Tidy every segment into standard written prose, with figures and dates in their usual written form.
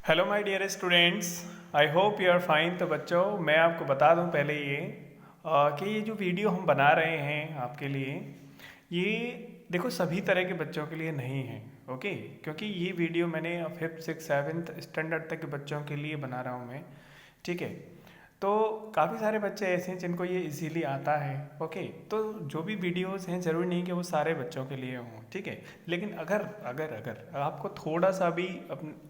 Hello my dear students, I hope you are fine. तो बच्चों, मैं आपको बता दूं पहले कि ये जो वीडियो हम बना रहे हैं आपके लिए, ये देखो सभी तरह के बच्चों के लिए नहीं है। ओके, क्योंकि ये वीडियो मैंने 5th 6th 7th स्टैंडर्ड तक के बच्चों के लिए बना रहा हूँ मैं। ठीक है, तो काफ़ी सारे बच्चे ऐसे हैं जिनको ये इजीली आता है। ओके, तो जो भी वीडियोस हैं ज़रूरी नहीं कि वो सारे बच्चों के लिए हों। ठीक है, लेकिन अगर अगर अगर आपको थोड़ा सा भी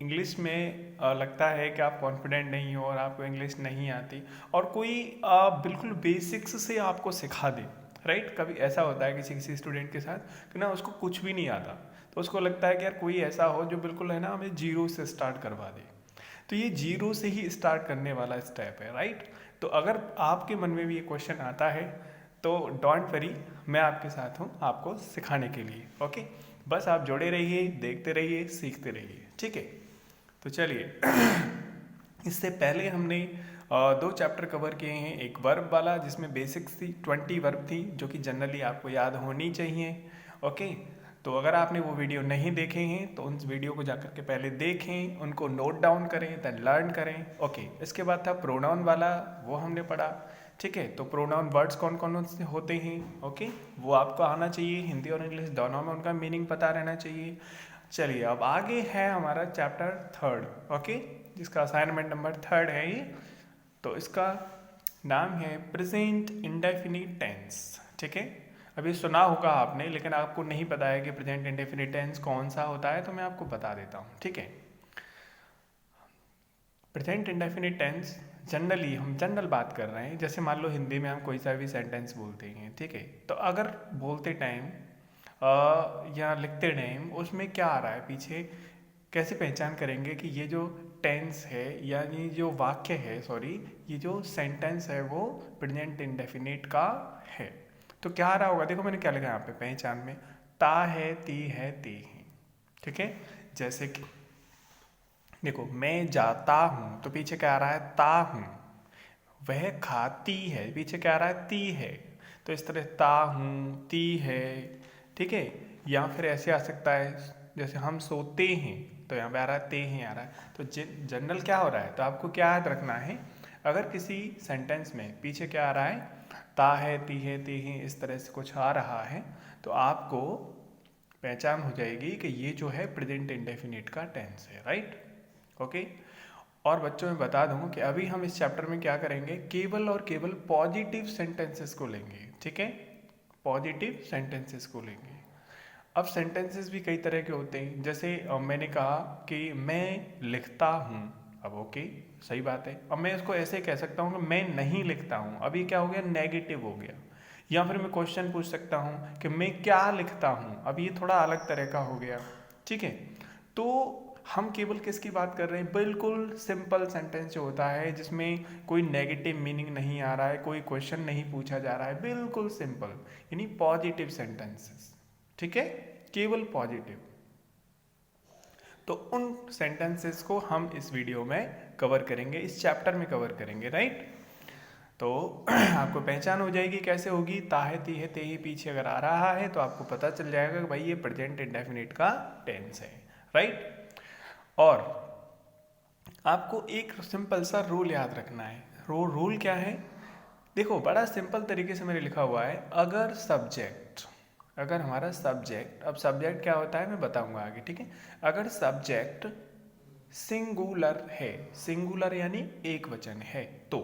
इंग्लिश में लगता है कि आप कॉन्फिडेंट नहीं हो और आपको इंग्लिश नहीं आती और कोई बिल्कुल बेसिक्स से आपको सिखा दे, राइट। कभी ऐसा होता है किसी किसी स्टूडेंट के साथ कि ना उसको कुछ भी नहीं आता, तो उसको लगता है कि यार कोई ऐसा हो जो बिल्कुल है ना हमें जीरो से स्टार्ट करवा दे। तो ये जीरो से ही स्टार्ट करने वाला स्टेप है, राइट। तो अगर आपके मन में भी ये क्वेश्चन आता है तो डोंट वरी, मैं आपके साथ हूँ आपको सिखाने के लिए। ओके, बस आप जुड़े रहिए, देखते रहिए, सीखते रहिए। ठीक है, तो चलिए इससे पहले हमने दो चैप्टर कवर किए हैं। एक वर्ब वाला जिसमें बेसिक्स थी, 20 वर्ब थी जो कि जनरली आपको याद होनी चाहिए। ओके, तो अगर आपने वो वीडियो नहीं देखे हैं तो उन वीडियो को जाकर के पहले देखें, उनको नोट डाउन करें, देन लर्न करें। ओके, इसके बाद था प्रोनाउन वाला, वो हमने पढ़ा। ठीक है, तो प्रोनाउन वर्ड्स कौन कौन से होते हैं, ओके, वो आपको आना चाहिए। हिंदी और इंग्लिश दोनों में उनका मीनिंग पता रहना चाहिए। चलिए, अब आगे है हमारा चैप्टर 3, ओके, जिसका असाइनमेंट नंबर 3 है ये। तो इसका नाम है प्रेजेंट इंडेफिनिट टेंस। ठीक है, अभी सुना होगा आपने, लेकिन आपको नहीं पता है कि प्रेजेंट इंडेफिनिट टेंस कौन सा होता है, तो मैं आपको बता देता हूँ। ठीक है, प्रेजेंट इंडेफिनिट टेंस जनरली हम जनरल बात कर रहे हैं। जैसे मान लो हिंदी में हम कोई सा भी सेंटेंस बोलते हैं, ठीक है, तो अगर बोलते टाइम या लिखते टाइम उसमें क्या आ रहा है पीछे, कैसे पहचान करेंगे कि ये जो टेंस है या ये जो वाक्य है, सॉरी, ये जो सेंटेंस है वो प्रेजेंट इंडेफिनिट का है। तो क्या आ रहा होगा, देखो मैंने क्या लिखा है यहाँ पे पहचान में, ता है, ती है, ते हैं। ठीक है, जैसे कि देखो मैं जाता हूँ तो पीछे क्या आ रहा है, ता हूँ। वह खाती है, पीछे क्या आ रहा है, ती है। तो इस तरह ता हूँ, ती है। ठीक है, या फिर ऐसे आ सकता है जैसे हम सोते हैं, तो यहाँ पे आ रहा है, ते हैं आ रहा है। तो जनरल क्या हो रहा है, तो आपको क्या याद रखना है, अगर किसी सेंटेंस में पीछे क्या आ रहा है, ता है, ती है, ते हैं, इस तरह से कुछ आ रहा है, तो आपको पहचान हो जाएगी कि ये जो है प्रेजेंट इंडेफिनिट का टेंस है, राइट। ओके, और बच्चों में बता दूं कि अभी हम इस चैप्टर में क्या करेंगे, केवल और केवल पॉजिटिव सेंटेंसेस को लेंगे। ठीक है, पॉजिटिव सेंटेंसेस को लेंगे। अब सेंटेंसेस भी कई तरह के होते हैं। जैसे मैंने कहा कि मैं लिखता हूँ, अब ओके, सही बात है। अब मैं इसको ऐसे कह सकता हूँ कि मैं नहीं लिखता हूँ, अब ये क्या हो गया, नेगेटिव हो गया। या फिर मैं क्वेश्चन पूछ सकता हूँ कि मैं क्या लिखता हूँ, अब ये थोड़ा अलग तरह का हो गया। ठीक है, तो हम केवल किसकी बात कर रहे हैं, बिल्कुल सिंपल सेंटेंस जो होता है जिसमें कोई नेगेटिव मीनिंग नहीं आ रहा है, कोई क्वेश्चन नहीं पूछा जा रहा है, बिल्कुल सिंपल, यानी पॉजिटिव सेंटेंसेस। ठीक है, केवल पॉजिटिव। तो उन सेंटेंसेस को हम इस वीडियो में कवर करेंगे, इस चैप्टर में कवर करेंगे, राइट। तो आपको पहचान हो जाएगी, कैसे होगी, ता है, ती है, ते ही पीछे अगर आ रहा है तो आपको पता चल जाएगा कि भाई ये प्रेजेंट इंडेफिनिट का टेंस है, राइट। और आपको एक सिंपल सा रूल याद रखना है। रूल क्या है, देखो बड़ा सिंपल तरीके से मैंने लिखा हुआ है, अगर सब्जेक्ट, अगर हमारा सब्जेक्ट, अब सब्जेक्ट क्या होता है मैं बताऊंगा आगे, ठीक है। अगर सब्जेक्ट सिंगुलर है, सिंगुलर यानी एक वचन है, तो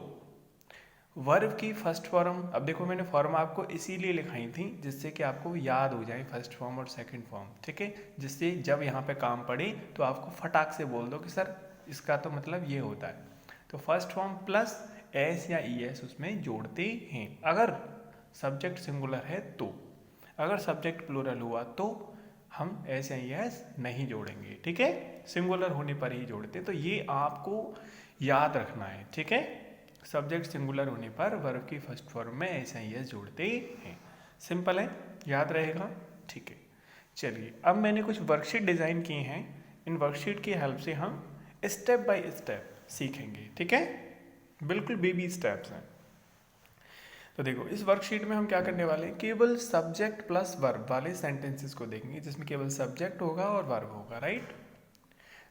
वर्ब की फर्स्ट फॉर्म, अब देखो मैंने फॉर्म आपको इसीलिए लिखाई थी जिससे कि आपको याद हो जाए फर्स्ट फॉर्म और सेकंड फॉर्म। ठीक है, जिससे जब यहाँ पे काम पड़े तो आपको फटाक से बोल दो कि सर इसका तो मतलब ये होता है। तो फर्स्ट फॉर्म प्लस एस या ई एस उसमें जोड़ते हैं अगर सब्जेक्ट सिंगुलर है तो। अगर सब्जेक्ट प्लूरल हुआ तो हम एस या ई एस नहीं जोड़ेंगे। ठीक है, सिंगुलर होने पर ही जोड़ते, तो ये आपको याद रखना है। ठीक है, सब्जेक्ट सिंगुलर होने पर वर्ब की फर्स्ट फॉर्म में एस या ई एस जोड़ते हैं। सिंपल है, याद रहेगा। ठीक है, चलिए अब मैंने कुछ वर्कशीट डिज़ाइन किए हैं, इन वर्कशीट की हेल्प से हम स्टेप बाय स्टेप सीखेंगे। ठीक है, बिल्कुल बेबी स्टेप्स हैं। तो देखो इस वर्कशीट में हम क्या करने वाले हैं, केवल सब्जेक्ट प्लस वर्ब वाले सेंटेंसेस को देखेंगे जिसमें केवल सब्जेक्ट होगा और वर्ब होगा, राइट।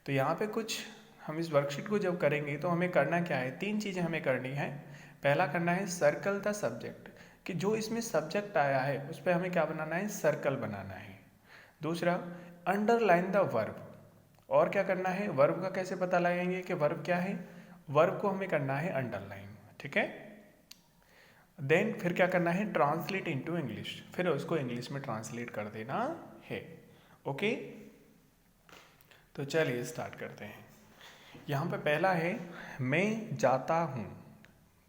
तो यहाँ पे कुछ हम इस वर्कशीट को जब करेंगे तो हमें करना क्या है, 3 चीज़ें हमें करनी है। पहला करना है सर्कल द सब्जेक्ट, कि जो इसमें सब्जेक्ट आया है उस पर हमें क्या बनाना है, सर्कल बनाना है। दूसरा, अंडरलाइन द वर्ब, और क्या करना है, वर्ब का कैसे पता लगाएंगे कि वर्ब क्या है, वर्ब को हमें करना है अंडरलाइन, ठीक है। देन फिर क्या करना है, ट्रांसलेट इनटू इंग्लिश, फिर उसको इंग्लिश में ट्रांसलेट कर देना है। ओके, तो चलिए स्टार्ट करते हैं। यहाँ पे पहला है मैं जाता हूँ।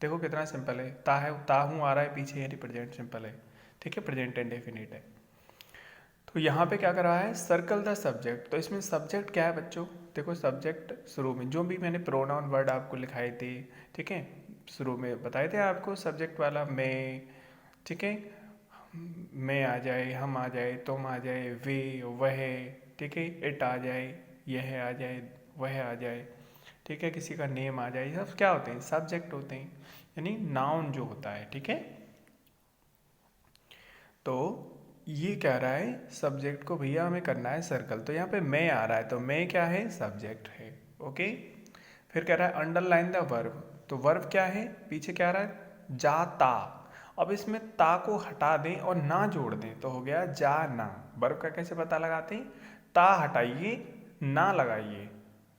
देखो कितना सिंपल है, ता हूँ आ रहा है पीछे, यानी प्रेजेंट सिंपल है, ठीक है, प्रेजेंट इंडेफिनिट है। तो यहाँ पे क्या कर रहा है, सर्कल द सब्जेक्ट। तो इसमें सब्जेक्ट क्या है बच्चों, देखो सब्जेक्ट शुरू में जो भी मैंने प्रोनाउन वर्ड आपको लिखाए थे, ठीक है, शुरू में बताए थे आपको, सब्जेक्ट वाला मैं, ठीक है, मैं आ जाए, हम आ जाए, तुम आ जाए, वे, वह, ठीक है, इट आ जाए, यह आ जाए, वह आ जाए, ठीक है, किसी का नेम आ जाए, ये सब क्या होते हैं, सब्जेक्ट होते हैं, यानी नाउन जो होता है, ठीक है। तो ये कह रहा है सब्जेक्ट को भैया हमें करना है सर्कल, तो यहाँ पे मैं आ रहा है, तो मैं क्या है, सब्जेक्ट है। ओके, फिर कह रहा है अंडरलाइन द वर्ब, तो वर्ब क्या है, पीछे क्या आ रहा है, जाता। अब इसमें ता को हटा दें और ना जोड़ दें तो हो गया जाना। वर्ब का कैसे पता लगाते हैं, ता हटाइए, ना लगाइए,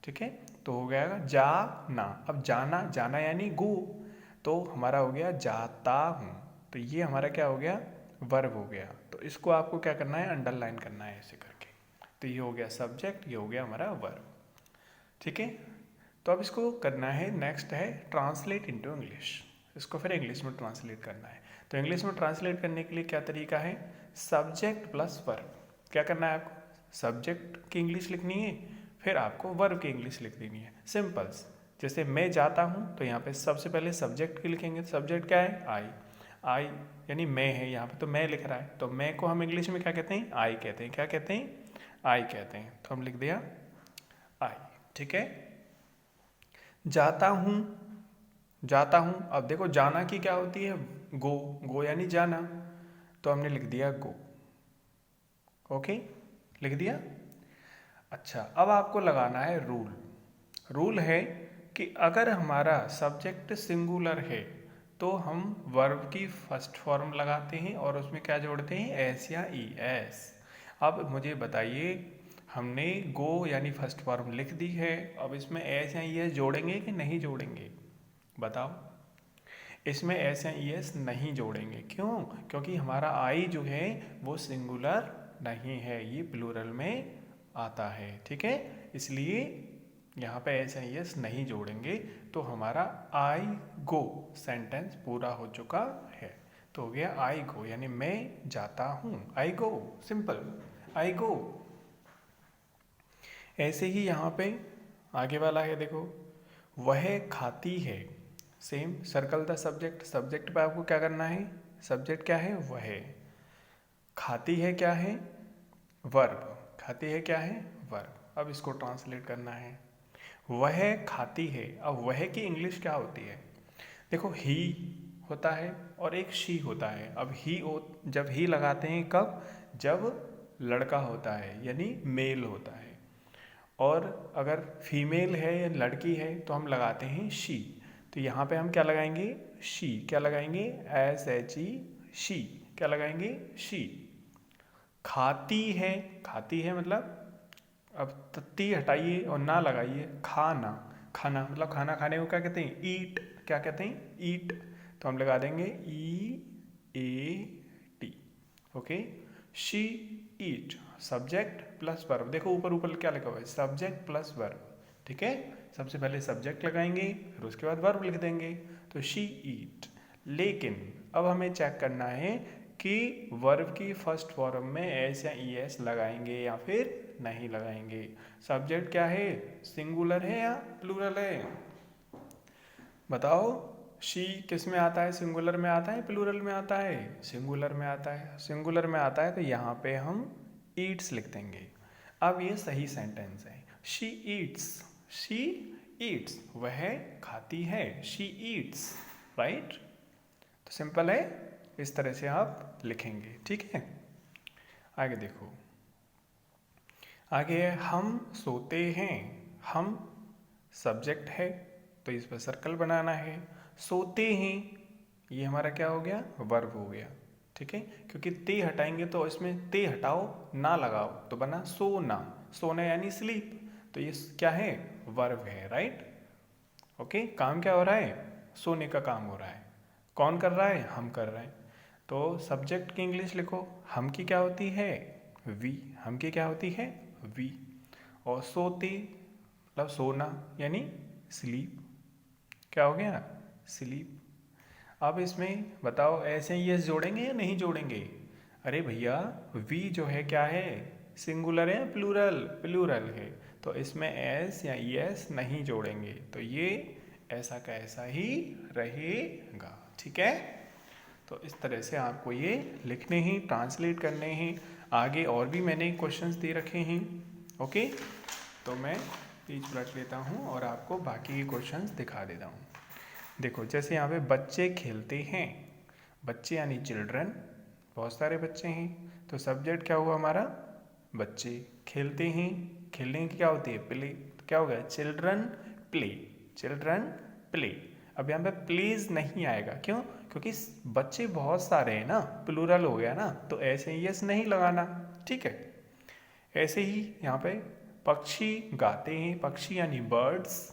ठीक है, तो हो गया जाना। अब जाना, जाना यानी गो, तो हमारा हो गया जाता हूँ, तो ये हमारा क्या हो गया, वर्ब हो गया। तो इसको आपको क्या करना है, अंडरलाइन करना है ऐसे करके। तो ये हो गया सब्जेक्ट, ये हो गया हमारा वर्ब, ठीक है। तो अब इसको करना है, नेक्स्ट है ट्रांसलेट इनटू इंग्लिश, इसको फिर इंग्लिश में ट्रांसलेट करना है। तो इंग्लिश में ट्रांसलेट करने के लिए क्या तरीका है, सब्जेक्ट प्लस वर्ब। क्या करना है आपको, सब्जेक्ट की इंग्लिश लिखनी है, फिर आपको वर्ब की इंग्लिश लिख देनी है, सिंपल्स। जैसे मैं जाता हूँ, तो यहाँ पे सबसे पहले सब्जेक्ट की लिखेंगे, सब्जेक्ट क्या है, आई, आई यानी मैं है, यहाँ पे तो मैं लिख रहा है, तो मैं को हम इंग्लिश में क्या कहते हैं, आई कहते हैं, क्या कहते हैं, आई कहते हैं, तो हम लिख दिया आई, ठीक है। जाता हूँ, जाता हूँ, अब देखो जाना की क्या होती है, गो, गो यानी जाना, तो हमने लिख दिया गो। ओके, लिख दिया। अच्छा, अब आपको लगाना है रूल। रूल है कि अगर हमारा सब्जेक्ट सिंगुलर है तो हम वर्ब की फर्स्ट फॉर्म लगाते हैं और उसमें क्या जोड़ते हैं, एस या ई एस। अब मुझे बताइए, हमने गो यानी फर्स्ट फॉर्म लिख दी है, अब इसमें एस या ई एस जोड़ेंगे कि नहीं जोड़ेंगे, बताओ। इसमें एस या ई एस नहीं जोड़ेंगे, क्यों, क्योंकि हमारा आई जो है वो सिंगुलर नहीं है, ये प्लूरल में आता है, ठीक है, इसलिए यहाँ पे एस या ई एस नहीं जोड़ेंगे। तो हमारा आई गो सेंटेंस पूरा हो चुका है। तो हो गया आई गो, यानी मैं जाता हूँ, आई गो, सिंपल, आई गो। ऐसे ही यहाँ पे आगे वाला है, देखो, वह खाती है, same, circle the subject. Subject पे आपको क्या करना है, सब्जेक्ट क्या है, वह, खाती है क्या है, वर्ब, खाती है क्या है, वर्ब। अब इसको ट्रांसलेट करना है, वह खाती है। अब वह की इंग्लिश क्या होती है, देखो ही होता है और एक शी होता है। अब जब ही लगाते हैं कब, जब लड़का होता है यानी मेल होता है, और अगर फीमेल है या लड़की है तो हम लगाते हैं शी। तो यहाँ पे हम क्या लगाएंगे, शी, क्या लगाएंगे, एस एच ई, शी, क्या लगाएंगे, शी। खाती है, खाती है मतलब, अब तत्ती हटाइए और ना लगाइए, खाना, खाना मतलब खाना खाने को क्या कहते हैं, ईट, क्या कहते हैं, ईट, तो हम लगा देंगे E A T. Okay, she eat, subject plus verb. देखो ऊपर ऊपर क्या लिखा हुआ है, सब्जेक्ट प्लस वर्ब, ठीक है। सबसे पहले सब्जेक्ट लगाएंगे, फिर उसके बाद वर्ब लिख देंगे, तो शी ईट। लेकिन अब हमें चेक करना है कि वर्ब की फर्स्ट फॉर्म में एस या ई एस लगाएंगे या फिर नहीं लगाएंगे। सब्जेक्ट क्या है, सिंगुलर है या प्लूरल है, बताओ। शी किस में आता है, सिंगुलर में आता है, प्लूरल में आता है, सिंगुलर में आता है। सिंगुलर में आता है तो यहाँ पे हम ईट्स लिख देंगे। अब ये सही सेंटेंस है, शी ईट्स, शी ईट्स, वह खाती है, शी ईट्स, राइट। तो सिंपल है, इस तरह से आप लिखेंगे, ठीक है। आगे देखो, आगे है हम सोते हैं, हम सब्जेक्ट है तो इस पर सर्कल बनाना है। सोते हैं, ये हमारा क्या हो गया, वर्ब हो गया। ठीक है, क्योंकि ते हटाएंगे तो इसमें ते हटाओ ना लगाओ तो बना सोना, सोना यानी स्लीप, तो ये क्या है, वर्ब है, राइट। ओके, काम क्या हो रहा है, सोने का काम हो रहा है। कौन कर रहा है, हम कर रहे हैं। तो सब्जेक्ट की इंग्लिश लिखो, हम की क्या होती है, वी, हम की क्या होती है, वी। और सोते मतलब सोना यानी स्लीप, क्या हो गया, स्लीप। अब इसमें बताओ ऐसे ही यस जोड़ेंगे या नहीं जोड़ेंगे। अरे भैया वी जो है क्या है, सिंगुलर है, प्लूरल, प्लूरल है, तो इसमें एस या यस नहीं जोड़ेंगे, तो ये ऐसा का ऐसा ही रहेगा। ठीक है, तो इस तरह से आपको ये लिखने ही, ट्रांसलेट करने ही। आगे और भी मैंने क्वेश्चंस दे रखे हैं। ओके, तो मैं पेज पलट लेता हूँ और आपको बाकी के क्वेश्चंस दिखा देता हूँ। देखो जैसे यहाँ पे बच्चे खेलते हैं, बच्चे यानी चिल्ड्रन, बहुत सारे बच्चे हैं, तो सब्जेक्ट क्या हुआ हमारा, बच्चे। खेलते हैं, खेलने की क्या होती है, प्ले, तो क्या हो गया, चिल्ड्रन प्ले, चिल्ड्रन प्ले। अब यहाँ पे प्लेज नहीं आएगा, क्यों, क्योंकि बच्चे बहुत सारे हैं ना, प्लूरल हो गया ना, तो ऐसे ही यस नहीं लगाना। ठीक है, ऐसे ही यहाँ पे पक्षी गाते हैं, पक्षी यानी बर्ड्स,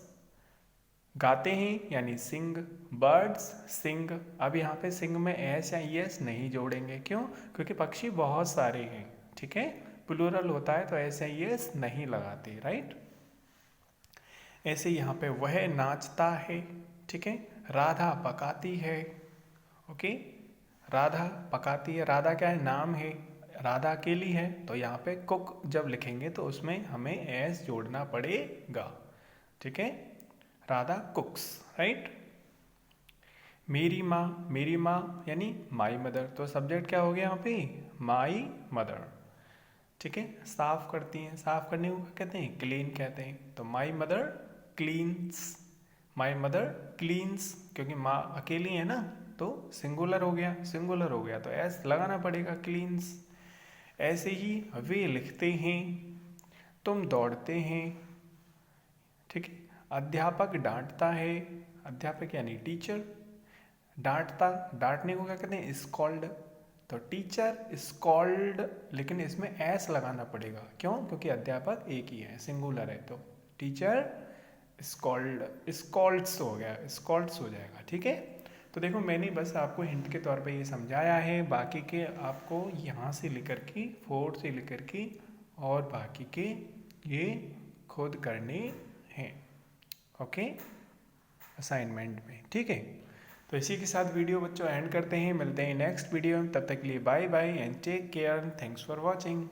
गाते हैं यानी सिंग, बर्ड्स सिंग। अब यहाँ पे सिंग में एस या एस नहीं जोड़ेंगे, क्यों, क्योंकि पक्षी बहुत सारे हैं। ठीक है, प्लूरल होता है तो एस या एस नहीं लगाते, राइट। ऐसे यहाँ पे वह नाचता है। ठीक है, राधा पकाती है। ओके, राधा पकाती है, राधा क्या है, नाम है, राधा अकेली है, तो यहाँ पे कुक जब लिखेंगे तो उसमें हमें एस जोड़ना पड़ेगा। ठीक है, राधा कुक्स, राइट। मेरी माँ यानी माई मदर, तो सब्जेक्ट क्या हो गया यहाँ पे, माई मदर। ठीक है, साफ करती हैं, साफ करने को क्या कहते हैं, क्लीन कहते हैं, तो my mother cleans, my mother cleans, क्योंकि माँ अकेली है ना, तो सिंगुलर हो गया, सिंगुलर हो गया तो एस लगाना पड़ेगा, क्लीन्स। ऐसे ही वे लिखते हैं, तुम दौड़ते हैं। ठीक है, अध्यापक डांटता है, अध्यापक यानी टीचर, डांटता, डांटने को क्या कहते हैं, स्कॉल्ड, तो टीचर स्कॉल्ड, लेकिन इसमें एस लगाना पड़ेगा, क्यों, क्योंकि अध्यापक एक ही है, सिंगुलर है, तो टीचर स्कॉल्ड, स्कॉल्ड्स हो गया, स्कॉल्ड्स हो जाएगा। ठीक है, तो देखो मैंने बस आपको हिंट के तौर पे ये समझाया है, बाकी के आपको यहाँ से लेकर के 4 से लेकर के और बाकी के ये खुद करने हैं। ओके, असाइनमेंट में। ठीक है, तो इसी के साथ वीडियो बच्चों एंड करते हैं, मिलते हैं नेक्स्ट वीडियो में, तब तक के लिए bye bye and take care, thanks for watching.